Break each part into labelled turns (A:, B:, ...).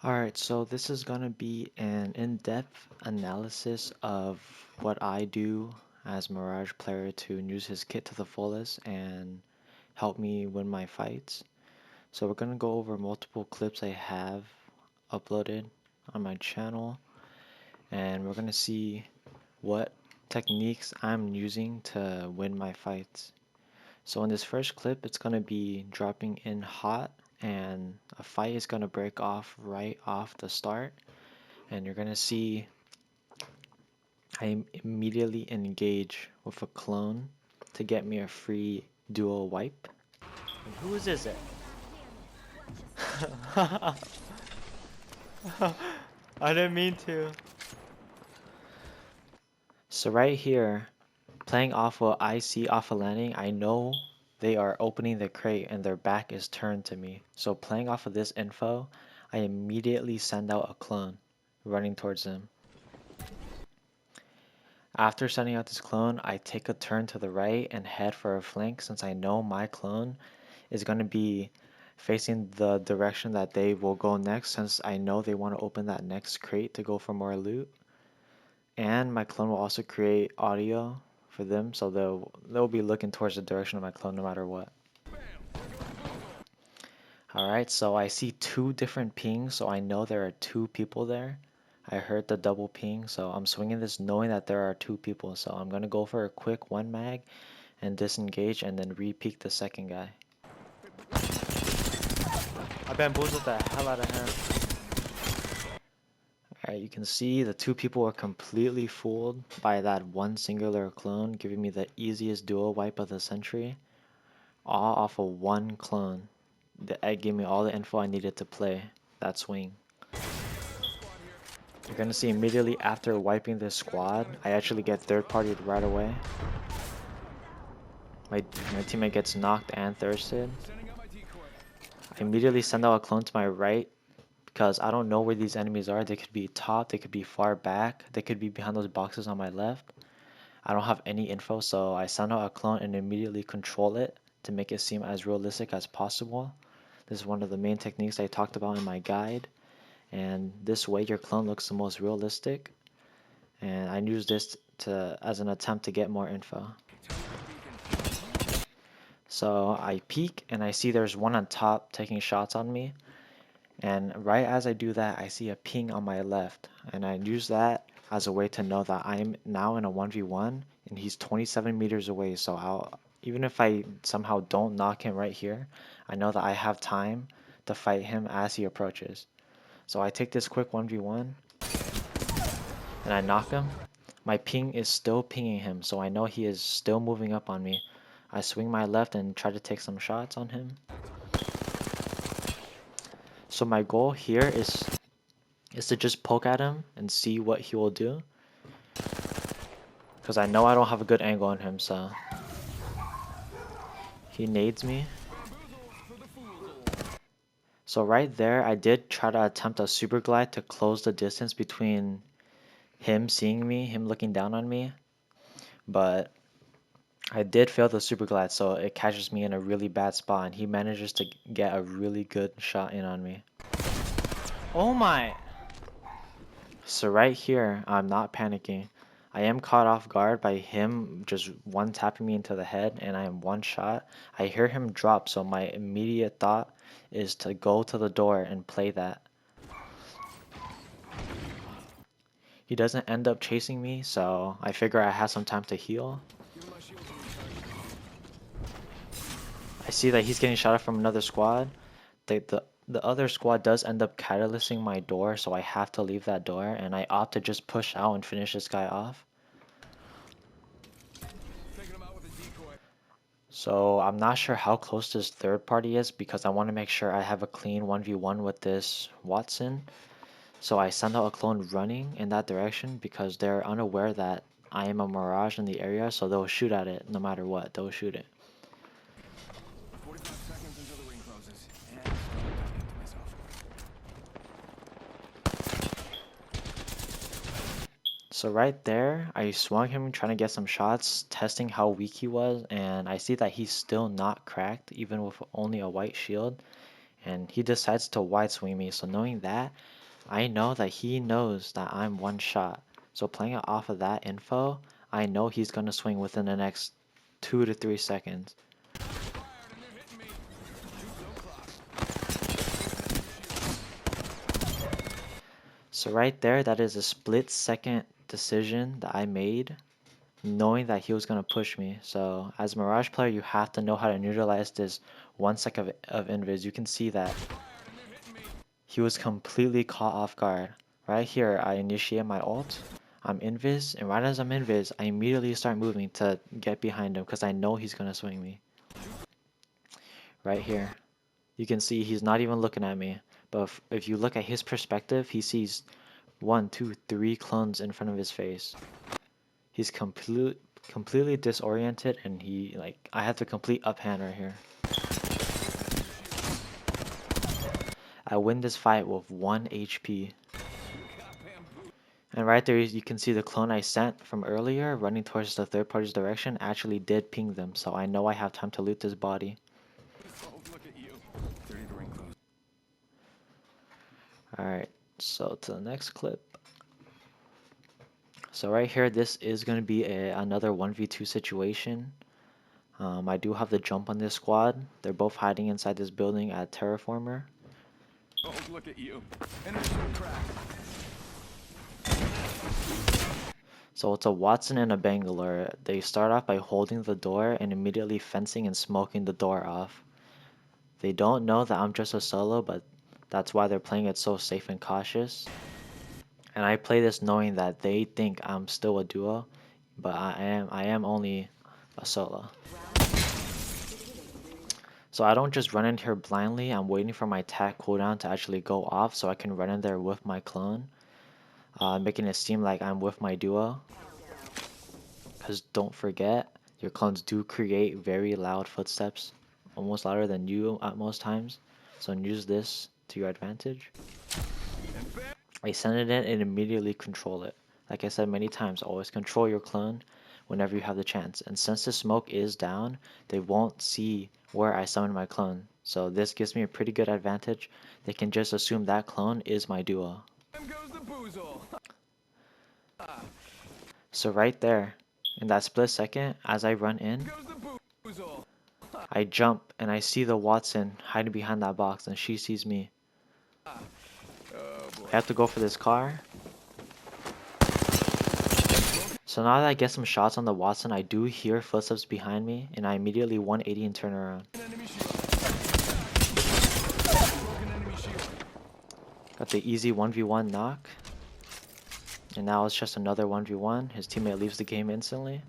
A: Alright, so this is gonna be an in-depth analysis of what I do as Mirage player to use his kit to the fullest and help me win my fights. So we're gonna go over multiple clips I have uploaded on my channel, and we're gonna see what techniques I'm using to win my fights. So in this first clip, it's gonna be dropping in hot, and a fight is gonna break off right off the start. And you're gonna see I immediately engage with a clone to get me a free duo wipe. And whose is it? I didn't mean to. So right here, playing off what I see off a landing, I know they are opening the crate and their back is turned to me. So playing off of this info, I immediately send out a clone running towards them. After sending out this clone, I take a turn to the right and head for a flank since I know my clone is going to be facing the direction that they will go next since I know they want to open that next crate to go for more loot. And my clone will also create audio for them so they'll be looking towards the direction of my clone no matter what. Alright, so I see two different pings, so I know there are two people there. I heard the double ping, so I'm swinging this knowing that there are two people. So I'm gonna go for a quick one mag and disengage and then re-peek the second guy. I bamboozled the hell out of him. Alright, you can see the two people were completely fooled by that one singular clone, giving me the easiest duo wipe of the century. All off of one clone. That gave me all the info I needed to play that swing. You're gonna see immediately after wiping this squad, I actually get third partied right away. My teammate gets knocked and thirsted. I immediately send out a clone to my right because I don't know where these enemies are. They could be top, they could be far back, they could be behind those boxes on my left. I don't have any info, so I send out a clone and immediately control it to make it seem as realistic as possible. This is one of the main techniques I talked about in my guide, and this way your clone looks the most realistic. And I use this as an attempt to get more info. So I peek and I see there's one on top taking shots on me. And right as I do that, I see a ping on my left. And I use that as a way to know that I'm now in a 1v1 and he's 27 meters away. So even if I somehow don't knock him right here, I know that I have time to fight him as he approaches. So I take this quick 1v1 and I knock him. My ping is still pinging him, so I know he is still moving up on me. I swing my left and try to take some shots on him. So my goal here is to just poke at him and see what he will do. Because I know I don't have a good angle on him, so he nades me. So right there, I did try to attempt a super glide to close the distance between him seeing me, him looking down on me. But I did fail the super glide, so it catches me in a really bad spot, and he manages to get a really good shot in on me. Oh my! So right here, I'm not panicking. I am caught off guard by him just one tapping me into the head, and I am one shot. I hear him drop, so my immediate thought is to go to the door and play that. He doesn't end up chasing me, so I figure I have some time to heal. I see that he's getting shot at from another squad. The other squad does end up catalysing my door, so I have to leave that door, and I opt to just push out and finish this guy off. So I'm not sure how close this third party is because I want to make sure I have a clean 1v1 with this Watson. So I send out a clone running in that direction because they're unaware that I am a Mirage in the area, so they'll shoot at it no matter what. They'll shoot it. 45 seconds until the ring closes. So right there, I swung him trying to get some shots, testing how weak he was, and I see that he's still not cracked, even with only a white shield. and he decides to wide swing me. So knowing that, I know that he knows that I'm one shot. So playing it off of that info, I know he's gonna swing within the next 2 to 3 seconds. So right there, that is a split second decision that I made, knowing that he was gonna push me. So as a Mirage player, you have to know how to neutralize this 1 sec of invis. You can see that he was completely caught off guard. Right here, I initiate my ult. I'm invis, and right as I'm invis, I immediately start moving to get behind him because I know he's gonna swing me. Right here, you can see he's not even looking at me. But if you look at his perspective, he sees 1, 2, 3 clones in front of his face. He's completely disoriented, and I have the complete uphand right here. I win this fight with 1 HP. And right there, you can see the clone I sent from earlier running towards the third party's direction actually did ping them, so I know I have time to loot this body. Alright, so to the next clip. So right here, this is going to be another 1v2 situation. I do have the jump on this squad. They're both hiding inside this building at Terraformer.
B: Oh, look at you. Initial crack.
A: So it's a Watson and a Bangalore. They start off by holding the door and immediately fencing and smoking the door off. They don't know that I'm just a solo, but that's why they're playing it so safe and cautious. And I play this knowing that they think I'm still a duo, but I am only a solo. So I don't just run in here blindly. I'm waiting for my attack cooldown to actually go off so I can run in there with my clone, making it seem like I'm with my duo. Because don't forget, your clones do create very loud footsteps, almost louder than you at most times. So use this to your advantage. I send it in and immediately control it. Like I said many times, always control your clone whenever you have the chance. And since the smoke is down, they won't see where I summon my clone. So this gives me a pretty good advantage. They can just assume that clone is my duo. So right there, in that split second, as I run in, I jump and I see the Watson hiding behind that box and she sees me. I have to go for this car. So now that I get some shots on the Watson, I do hear footsteps behind me, and I immediately 180 and turn around. Got the easy 1v1 knock. And now it's just another 1v1. His teammate leaves the game instantly.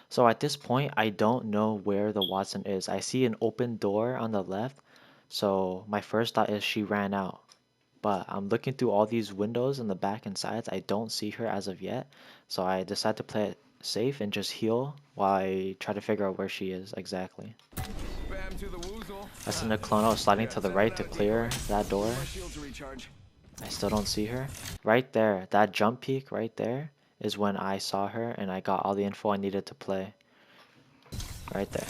A: So at this point, I don't know where the Watson is. I see an open door on the left, so my first thought is she ran out. But I'm looking through all these windows in the back and sides. I don't see her as of yet. So I decide to play it safe and just heal while I try to figure out where she is exactly. I send a clone out sliding to the right to clear that door. I still don't see her. Right there, that jump peak right there is when I saw her and I got all the info I needed to play. Right there.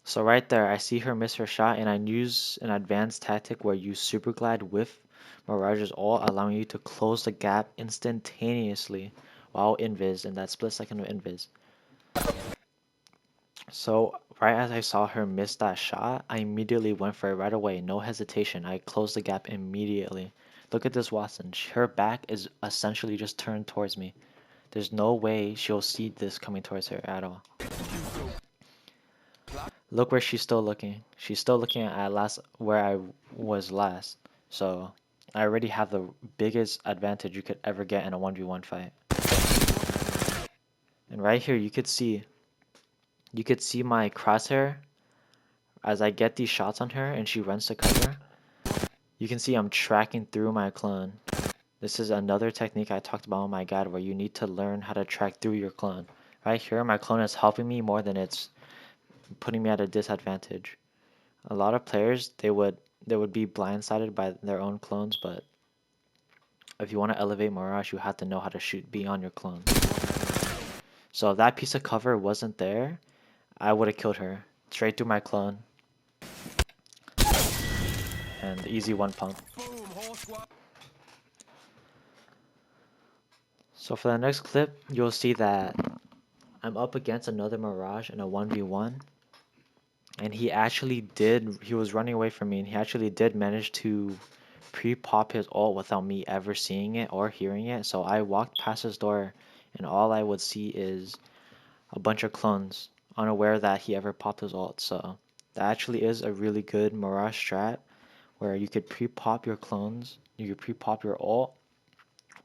A: So right there, I see her miss her shot, and I use an advanced tactic where you super glide with Mirage's ult, allowing you to close the gap instantaneously while invis in that split second of invis. So right as I saw her miss that shot, I immediately went for it right away, no hesitation. I closed the gap immediately. Look at this Watson. Her back is essentially just turned towards me. There's no way she'll see this coming towards her at all. Look where she's still looking. She's still looking at where I was last. So I already have the biggest advantage you could ever get in a 1v1 fight. And right here you could see my crosshair as I get these shots on her and she runs to cover. You can see I'm tracking through my clone. This is another technique I talked about in my guide where you need to learn how to track through your clone. Right here my clone is helping me more than it's putting me at a disadvantage. A lot of players, they would be blindsided by their own clones, but if you want to elevate Mirage, you have to know how to shoot beyond your clone. So if that piece of cover wasn't there, I would have killed her. Straight through my clone. And easy one pump.
B: Boom, whole squad.
A: So for the next clip, you'll see that I'm up against another Mirage in a 1v1. And he was running away from me, and he actually did manage to pre-pop his ult without me ever seeing it or hearing it. So I walked past his door, and all I would see is a bunch of clones, unaware that he ever popped his ult. So that actually is a really good Mirage strat, where you could pre-pop your clones, you could pre-pop your ult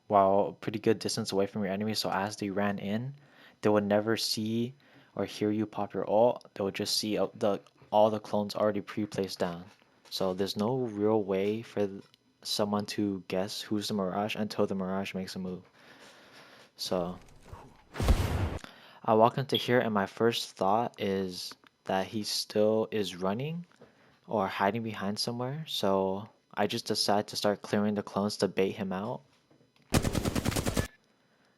A: while a pretty good distance away from your enemy. So as they ran in, they would never see or hear you pop your ult. They would just see all the clones already pre-placed down. So there's no real way for someone to guess who's the Mirage until the Mirage makes a move. So I walk into here and my first thought is that he still is running or hiding behind somewhere. So I just decide to start clearing the clones to bait him out.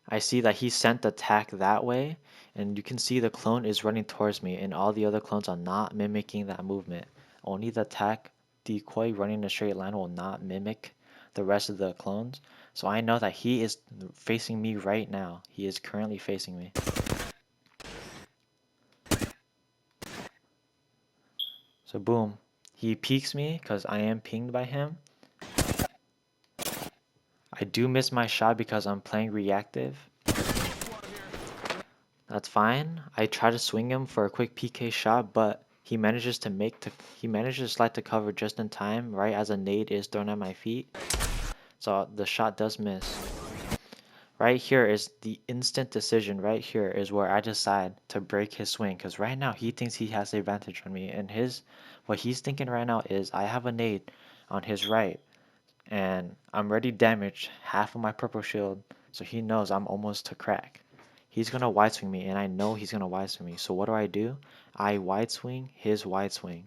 A: I see that he sent the attack that way, and you can see the clone is running towards me, and all the other clones are not mimicking that movement. Only the attack decoy running in a straight line will not mimic the rest of the clones. So I know that he is facing me right now. He is currently facing me. So boom. He peeks me because I am pinged by him. I do miss my shot because I'm playing reactive. That's fine. I try to swing him for a quick PK shot, but he manages to slide to cover just in time, right as a nade is thrown at my feet. So the shot does miss. Right here is the instant decision. Right here is where I decide to break his swing, because right now he thinks he has the advantage on me, and what he's thinking right now is I have a nade on his right, and I'm already damaged half of my purple shield, so he knows I'm almost to crack. He's gonna wide swing me, and I know he's gonna wide swing me. So what do? I wide swing his wide swing.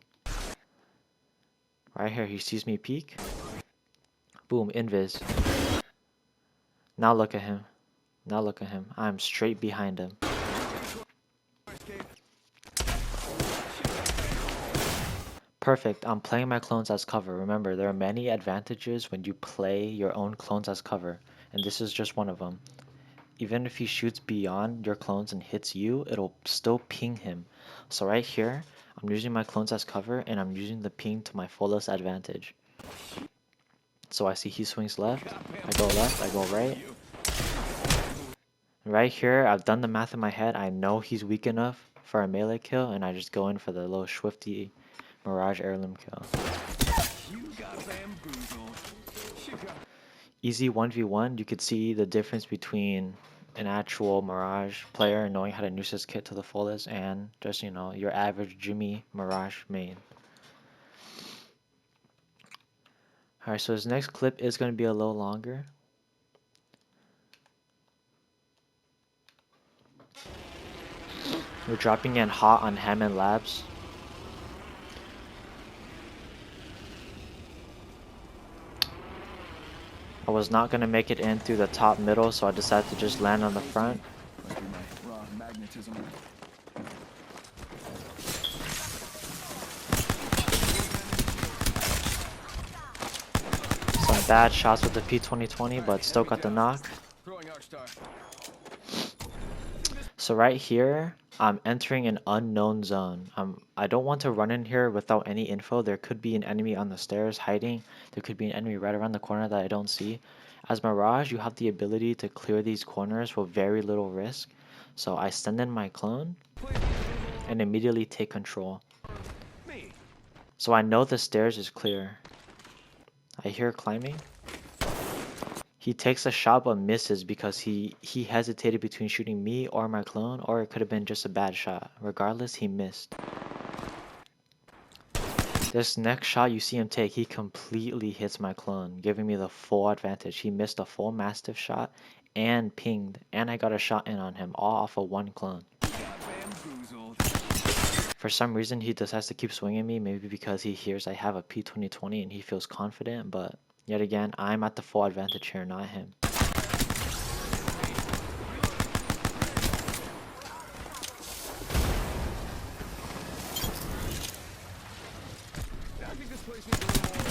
A: Right here, he sees me peek. Boom, invis. Now look at him. Now look at him. I'm straight behind him. Perfect. I'm playing my clones as cover. Remember, there are many advantages when you play your own clones as cover, and this is just one of them. Even if he shoots beyond your clones and hits you, it'll still ping him. So right here, I'm using my clones as cover, and I'm using the ping to my fullest advantage. So I see he swings left, I go left, I go right. Right here, I've done the math in my head. I know he's weak enough for a melee kill, and I just go in for the little swifty Mirage heirloom kill. Easy 1v1, you could see the difference between an actual Mirage player knowing how to use his kit to the fullest and just, your average Jimmy Mirage main. Alright, so this next clip is going to be a little longer. We're dropping in hot on Hammond Labs. I was not going to make it in through the top middle, so I decided to just land on the front. Some bad shots with the P2020, but still got the knock. So right here, I'm entering an unknown zone. I don't want to run in here without any info. There could be an enemy on the stairs hiding. There could be an enemy right around the corner that I don't see. As Mirage, you have the ability to clear these corners with very little risk. So I send in my clone and immediately take control. So I know the stairs is clear. I hear climbing. He takes a shot but misses because he hesitated between shooting me or my clone, or it could have been just a bad shot. Regardless, he missed. This next shot you see him take, he completely hits my clone, giving me the full advantage. He missed a full Mastiff shot and pinged, and I got a shot in on him, all off of one clone. For some reason, he decides to keep swinging me, maybe because he hears I have a P2020 and he feels confident, but yet again, I'm at the full advantage here, not him.
B: place needs a little more.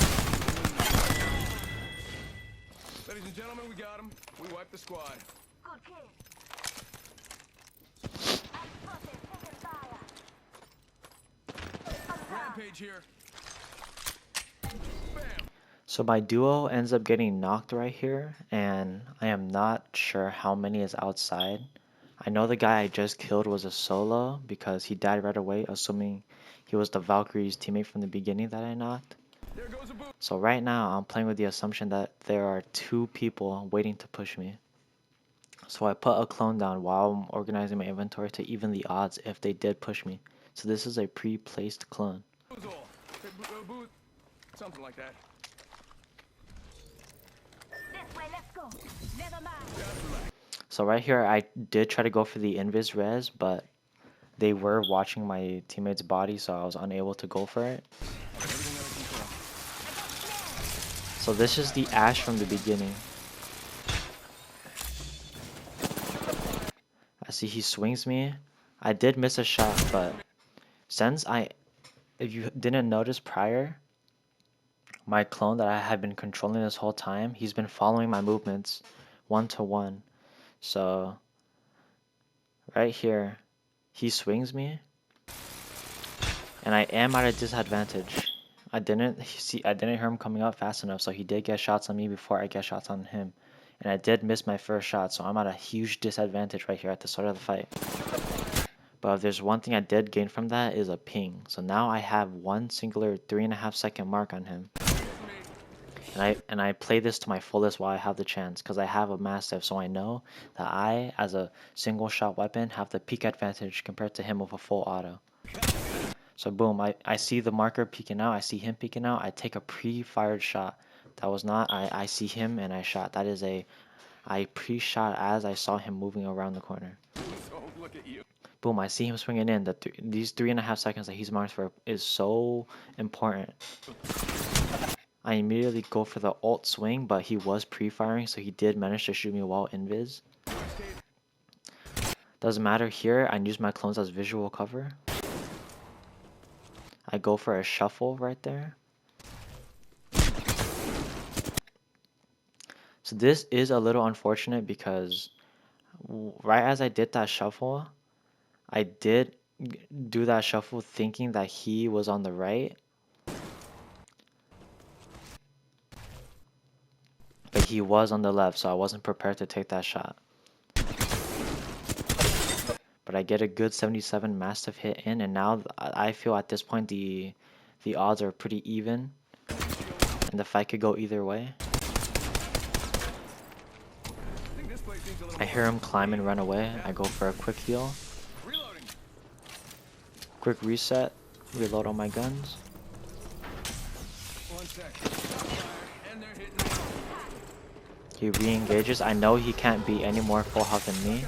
B: Ladies and gentlemen, we got him. We wiped the squad.
C: Good kill.
B: Rampage here. Bam.
A: So my duo ends up getting knocked right here, and I am not sure how many is outside. I know the guy I just killed was a solo because he died right away, assuming he was the Valkyrie's teammate from the beginning that I knocked.
B: There goes a boot.
A: So right now I'm playing with the assumption that there are two people waiting to push me. So I put a clone down while I'm organizing my inventory to even the odds if they did push me. So this is a pre-placed clone.
B: Boozle. Boot. Something like that.
C: This way, let's go. Never mind.
B: Just relax.
A: So right here I did try to go for the invis res, but they were watching my teammate's body, so I was unable to go for it.
B: Everything under control.
A: So this is the Ash from the beginning. I see he swings me. I did miss a shot, but if you didn't notice prior, my clone that I had been controlling this whole time, he's been following my movements 1-to-1. So right here, he swings me, and I am at a disadvantage. I didn't hear him coming up fast enough, so he did get shots on me before I get shots on him. And I did miss my first shot, so I'm at a huge disadvantage right here at the start of the fight. But if there's one thing I did gain from that is a ping. So now I have one singular 3.5 second mark on him. And I play this to my fullest while I have the chance, because I have a mastiff, so I know that I, as a single shot weapon, have the peak advantage compared to him with a full auto. So boom, I see the marker peeking out, I see him peeking out, I take a pre-fired shot. That was not, I see him and I shot. That is I pre-shot as I saw him moving around the corner.
B: So look at you.
A: Boom, I see him swinging in. These 3.5 seconds that he's marked for is so important. I immediately go for the ult swing, but he was pre-firing, so he did manage to shoot me while invis. Doesn't matter here, I use my clones as visual cover. I go for a shuffle right there. So this is a little unfortunate because right as I did that shuffle, I did do that shuffle thinking that he was on the right. But he was on the left, so I wasn't prepared to take that shot. But I get a good 77 Mastiff hit in, and now I feel at this point the odds are pretty even, and the fight could go either way. I hear him climb and run away. I go for a quick heal. Quick reset. Reload all my guns. He re-engages. I know he can't be any more full health than me.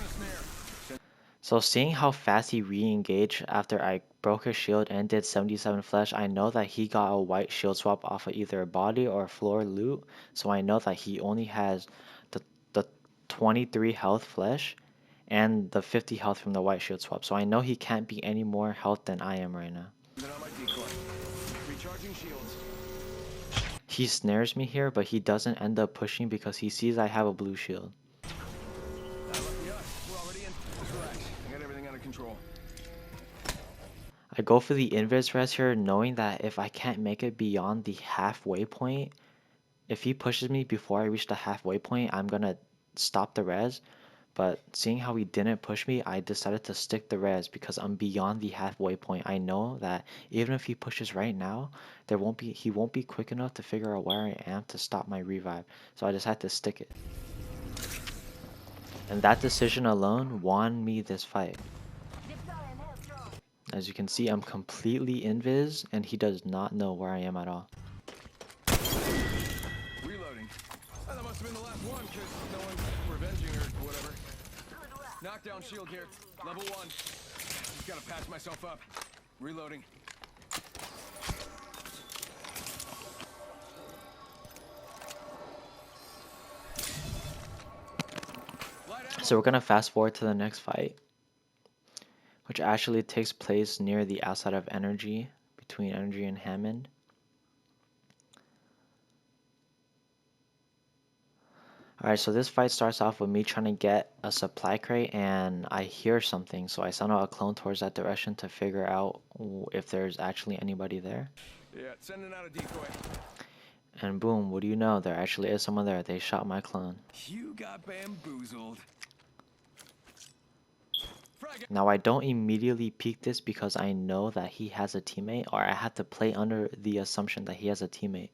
A: So seeing how fast he re-engaged after I broke his shield and did 77 flesh, I know that he got a white shield swap off of either a body or a floor loot. So I know that he only has the 23 health flesh and the 50 health from the white shield swap. So I know he can't be any more health than I am right now. He snares me here, but he doesn't end up pushing because he sees I have a blue shield. I go for the invis res here, knowing that if I can't make it beyond the halfway point, if he pushes me before I reach the halfway point, I'm gonna stop the res. But seeing how he didn't push me, I decided to stick the res because I'm beyond the halfway point. I know that even if he pushes right now, he won't be quick enough to figure out where I am to stop my revive. So I just had to stick it. And that decision alone won me this fight. As you can see, I'm completely invis, and he does not know where I am at all.
B: Reloading. Oh, that must have been the last one, because no one's revenging or whatever. Knockdown shield here. Level 1. Just gotta patch myself up. Reloading.
A: So we're gonna fast forward to the next fight, which actually takes place near the outside of Energy, between Energy and Hammond. Alright, so this fight starts off with me trying to get a supply crate and I hear something, so I send out a clone towards that direction to figure out if there's actually anybody there.
B: Yeah, sending out a decoy.
A: And boom, what do you know? There actually is someone there. They shot my clone.
B: You got bamboozled. Frag out.
A: Now I don't immediately peek this because I know that he has a teammate, or I have to play under the assumption that he has a teammate.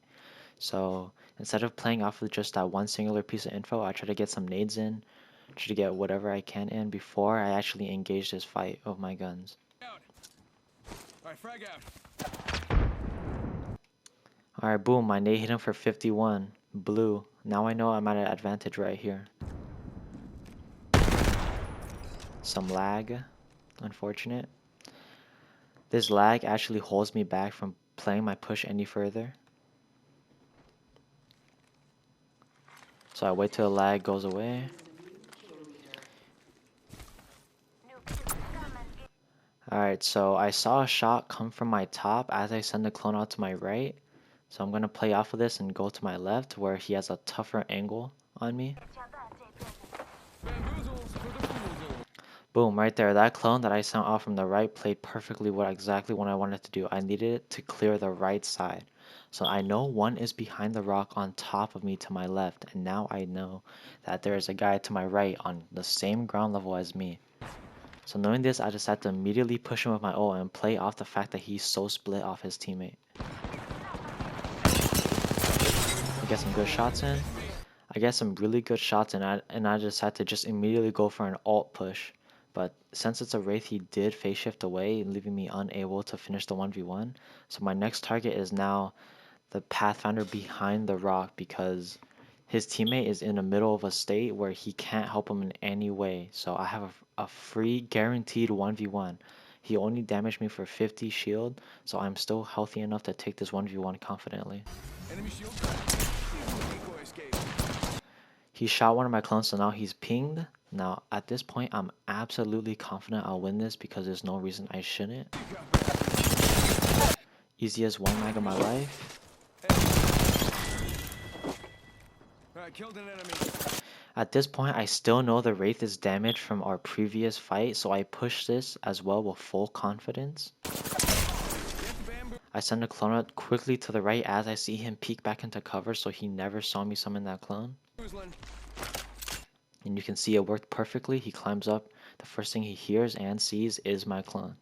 A: So instead of playing off of just that one singular piece of info, I try to get some nades in, try to get whatever I can in before I actually engage this fight with my guns.
B: Out. Alright, frag out.
A: Alright, boom, my nade hit him for 51. Blue. Now I know I'm at an advantage right here. Some lag. Unfortunate. This lag actually holds me back from playing my push any further. So I wait till the lag goes away. Alright, so I saw a shot come from my top as I send the clone out to my right. So I'm going to play off of this and go to my left where he has a tougher angle on me.
B: Bamboozles for the boozle.
A: Boom, right there. That clone that I sent off from the right played perfectly exactly what I wanted to do. I needed it to clear the right side. So I know one is behind the rock on top of me to my left. And now I know that there is a guy to my right on the same ground level as me. So knowing this, I decided to immediately push him with my ult and play off the fact that he's so split off his teammate. I get some good shots in. I get some really good shots in, and I decided to just immediately go for an ult push. But since it's a Wraith, he did phase shift away, leaving me unable to finish the 1v1. So my next target is now the Pathfinder behind the rock because his teammate is in the middle of a state where he can't help him in any way. So I have a free guaranteed 1v1. He only damaged me for 50 shield, so I'm still healthy enough to take this 1v1 confidently.
B: Enemy shield cracked. Decoy escape.
A: He shot one of my clones, so now he's pinged. Now, at this point, I'm absolutely confident I'll win this because there's no reason I shouldn't. Easiest one mag of my life.
B: Alright, killed an enemy.
A: At this point, I still know the Wraith is damaged from our previous fight, so I push this as well with full confidence. I send a clone out quickly to the right as I see him peek back into cover, so he never saw me summon that clone. And you can see it worked perfectly. He climbs up. The first thing he hears and sees is my clone.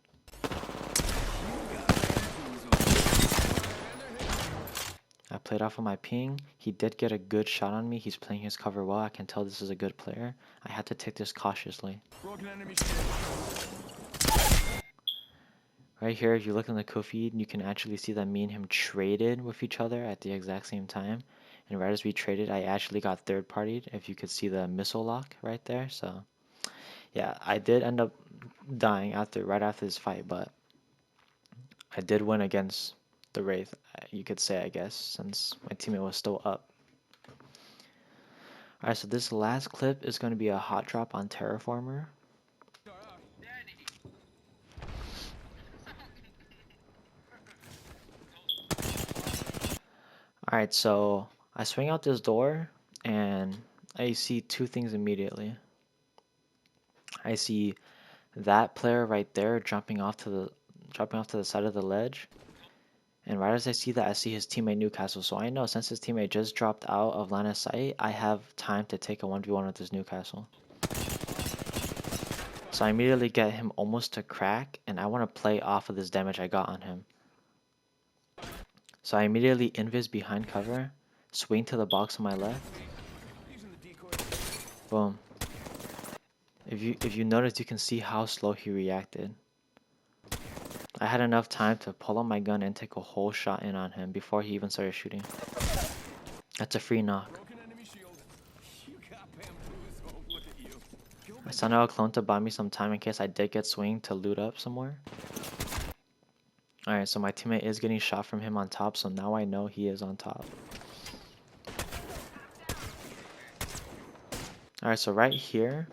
A: I played off of my ping. He did get a good shot on me. He's playing his cover well. I can tell this is a good player. I had to take this cautiously. Right here, if you look in the co-feed, you can actually see that me and him traded with each other at the exact same time. And right as we traded, I actually got third-partied, if you could see the missile lock right there. So, yeah, I did end up dying right after this fight, but I did win against the Wraith, you could say, I guess, since my teammate was still up. Alright, so this last clip is going to be a hot drop on Terraformer. Alright, so I swing out this door and I see two things immediately. I see that player right there jumping off to the side of the ledge. And right as I see that, I see his teammate Newcastle. So I know since his teammate just dropped out of line of sight, I have time to take a 1v1 with this Newcastle. So I immediately get him almost to crack, and I want to play off of this damage I got on him. So I immediately invis behind cover, swing to the box on my left. Boom. If you notice, you can see how slow he reacted. I had enough time to pull out my gun and take a whole shot in on him before he even started shooting. That's a free knock. I sent out a clone to buy me some time in case I did get swinged to loot up somewhere. Alright, so my teammate is getting shot from him on top, so now I know he is on top. Alright, so right here,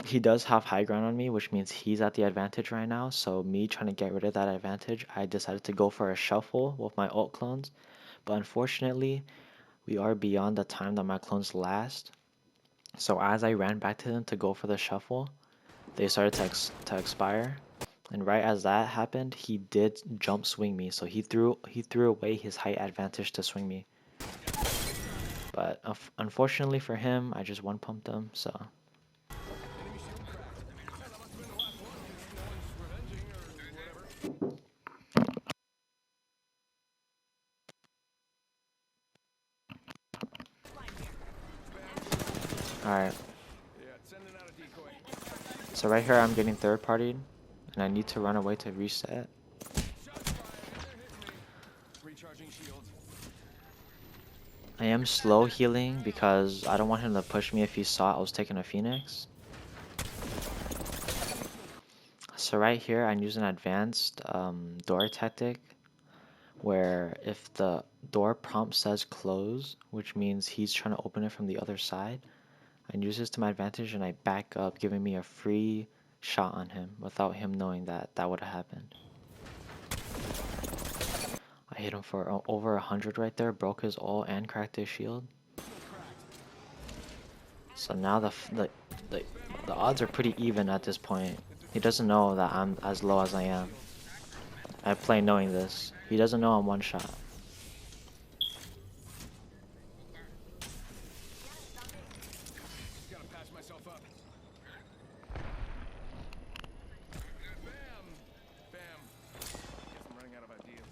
A: he does have high ground on me, which means he's at the advantage right now. So me trying to get rid of that advantage, I decided to go for a shuffle with my ult clones. But unfortunately, we are beyond the time that my clones last. So as I ran back to them to go for the shuffle, they started to expire. And right as that happened, he did jump swing me. So he threw away his height advantage to swing me. But unfortunately for him, I just one pumped him. So
B: Enemy shield cracked. That must have been the last one, 'cause no one's revenging or whatever.
A: all right.
B: Yeah, sending out a decoy.
A: So right here, I'm getting third partied, and I need to run away to reset.
B: Shots fired, and they're hitting me. Recharging shields.
A: I am slow healing because I don't want him to push me if he saw I was taking a Phoenix. So right here, I'm using advanced door tactic, where if the door prompt says close, which means he's trying to open it from the other side, I use this to my advantage and I back up, giving me a free shot on him without him knowing that that would have happened. I hit him for over 100 right there, broke his ult and cracked his shield. So now the the odds are pretty even at this point. He doesn't know that I'm as low as I am. I play knowing this. He doesn't know I'm one shot.
B: Just gotta patch myself up. Bam! Bam. Guess I'm running out of ideas.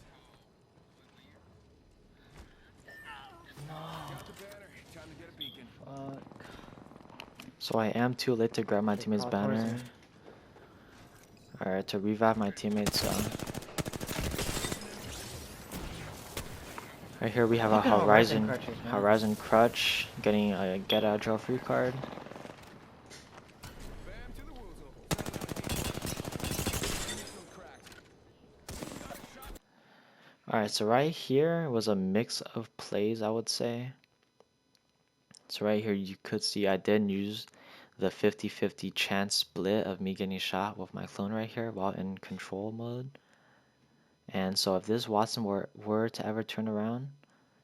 B: Got the banner. Time to get a beacon.
A: So I am too late to grab my teammate's banner. Alright, to revive my teammates. Right here we have a Horizon Crutch, getting a Get Agile free card.
B: Bam to the woozle. Shield cracked.
A: Alright, so right here was a mix of plays, I would say. So right here you could see I did use the 50-50 chance split of me getting shot with my clone right here while in control mode. And so if this Watson were to ever turn around,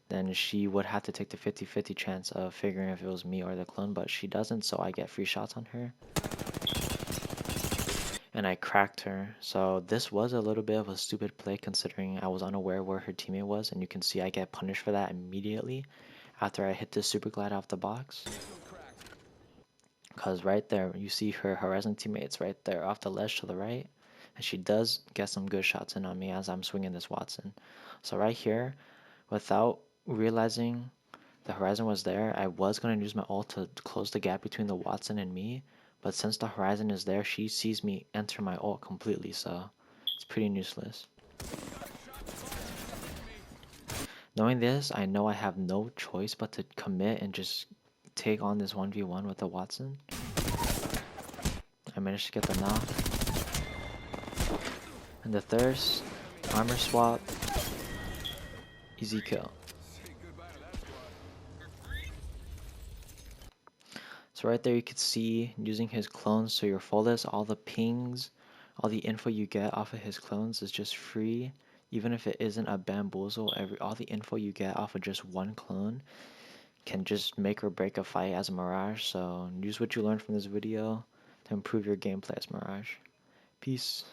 A: then she would have to take the 50-50 chance of figuring if it was me or the clone, but she doesn't, so I get free shots on her. And I cracked her. So this was a little bit of a stupid play considering I was unaware where her teammate was, and you can see I get punished for that immediately after I hit the super glide off the box. Because right there, you see her Horizon teammates right there off the ledge to the right, and she does get some good shots in on me as I'm swinging this Watson. So right here, without realizing the Horizon was there, I was going to use my ult to close the gap between the Watson and me, but since the Horizon is there, she sees me enter my ult completely, so it's pretty useless. Knowing this, I know I have no choice but to commit and just take on this 1v1 with the Watson. I managed to get the knock. And the Thirst, armor swap, easy kill. So right there you could see using his clones to your fullest, all the pings, all the info you get off of his clones is just free. Even if it isn't a bamboozle, all the info you get off of just one clone can just make or break a fight as a Mirage. So use what you learned from this video to improve your gameplay as Mirage. Peace.